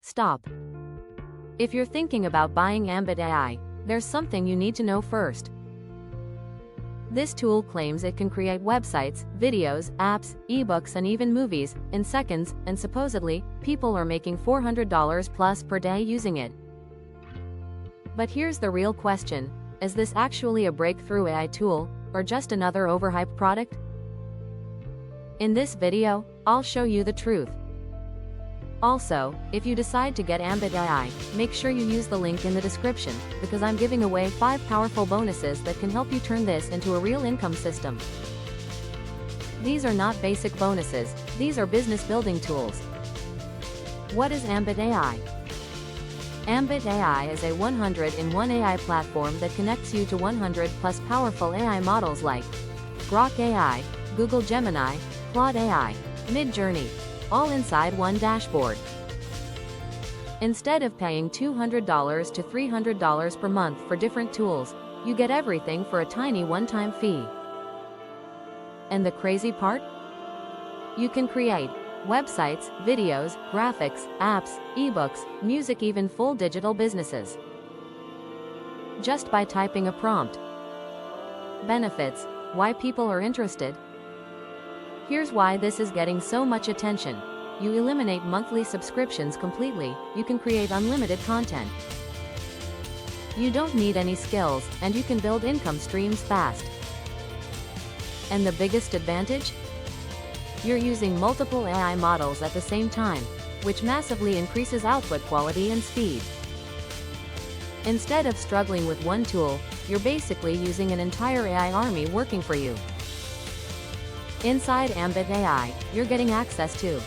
stop. If you're thinking about buying Ambit AI, there's something you need to know first. This tool claims it can create websites, videos, apps, eBooks and even movies in seconds, and supposedly, people are making $400 plus per day using it. But here's the real question: is this actually a breakthrough AI tool, or just another overhyped product? In this video, I'll show you the truth. Also, if you decide to get Ambit AI, make sure you use the link in the description, because I'm giving away 5 powerful bonuses that can help you turn this into a real income system. These are not basic bonuses, these are business building tools. What is Ambit AI? Ambit AI is a 100-in-1 AI platform that connects you to 100 plus powerful AI models like Grok AI, Google Gemini, Claude AI, MidJourney, all inside one dashboard. Instead of paying $200 to $300 per month for different tools, you get everything for a tiny one-time fee. And the crazy part? You can create websites, videos, graphics, apps, ebooks, music, even full digital businesses, just by typing a prompt. Benefits: why people are interested? Here's why this is getting so much attention. You eliminate monthly subscriptions completely, you can create unlimited content. You don't need any skills, and you can build income streams fast. And the biggest advantage? You're using multiple AI models at the same time, which massively increases output quality and speed. Instead of struggling with one tool, you're basically using an entire AI army working for you. Inside Ambit AI, you're getting access to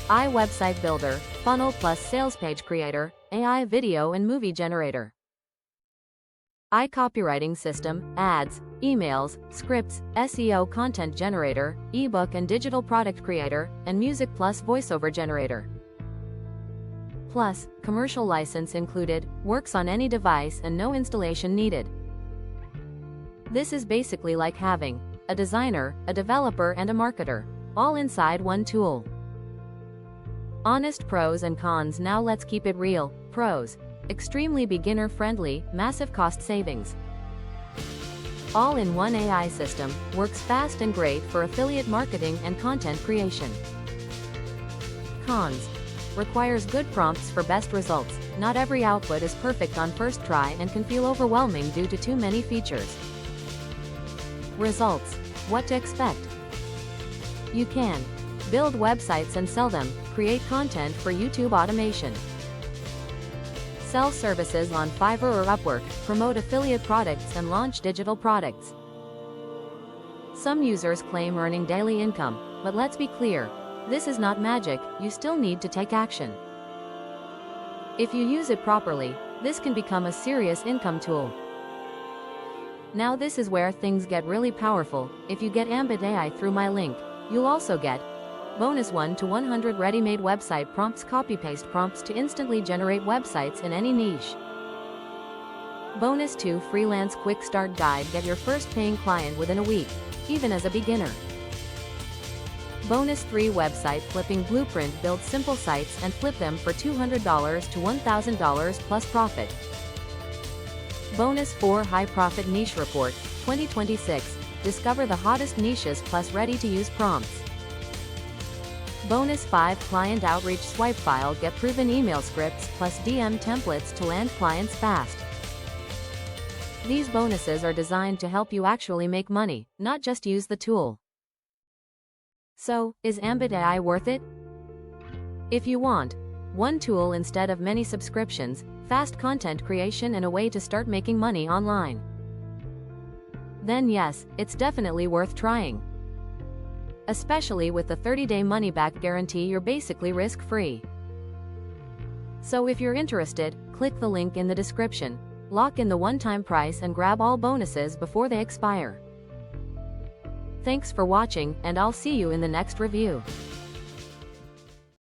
AI Website Builder, Funnel plus Sales Page Creator, AI Video and Movie Generator, AI Copywriting System, Ads, Emails, Scripts, SEO Content Generator, eBook and Digital Product Creator, and Music plus Voiceover Generator. Plus, commercial license included, works on any device and no installation needed. This is basically like having a designer, a developer and a marketer, all inside one tool. Honest pros and cons. Now let's keep it real. Pros: extremely beginner friendly, massive cost savings. All-in-one AI system, works fast and great for affiliate marketing and content creation. Cons: requires good prompts for best results. Not every output is perfect on first try and can feel overwhelming due to too many features. Results: what to expect? You can build websites and sell them, create content for YouTube automation, sell services on Fiverr or Upwork, promote affiliate products and launch digital products. Some users claim earning daily income, but let's be clear, this is not magic, you still need to take action. If you use it properly, this can become a serious income tool. Now this is where things get really powerful. If you get Ambit AI through my link, you'll also get bonus 1 to 100 ready-made website prompts, copy-paste prompts to instantly generate websites in any niche. Bonus 2 freelance quick start guide, get your first paying client within a week, even as a beginner. Bonus 3 website flipping blueprint, build simple sites and flip them for $200 to $1,000 plus profit. Bonus 4 high profit niche report, 2026, discover the hottest niches plus ready-to-use prompts. Bonus 5 client outreach swipe file, get proven email scripts plus DM templates to land clients fast. These bonuses are designed to help you actually make money, not just use the tool. So, is Ambit AI worth it? If you want one tool instead of many subscriptions, fast content creation and a way to start making money online, then yes, it's definitely worth trying. Especially with the 30-day money-back guarantee, you're basically risk-free. So if you're interested, click the link in the description, lock in the one-time price and grab all bonuses before they expire. Thanks for watching, and I'll see you in the next review.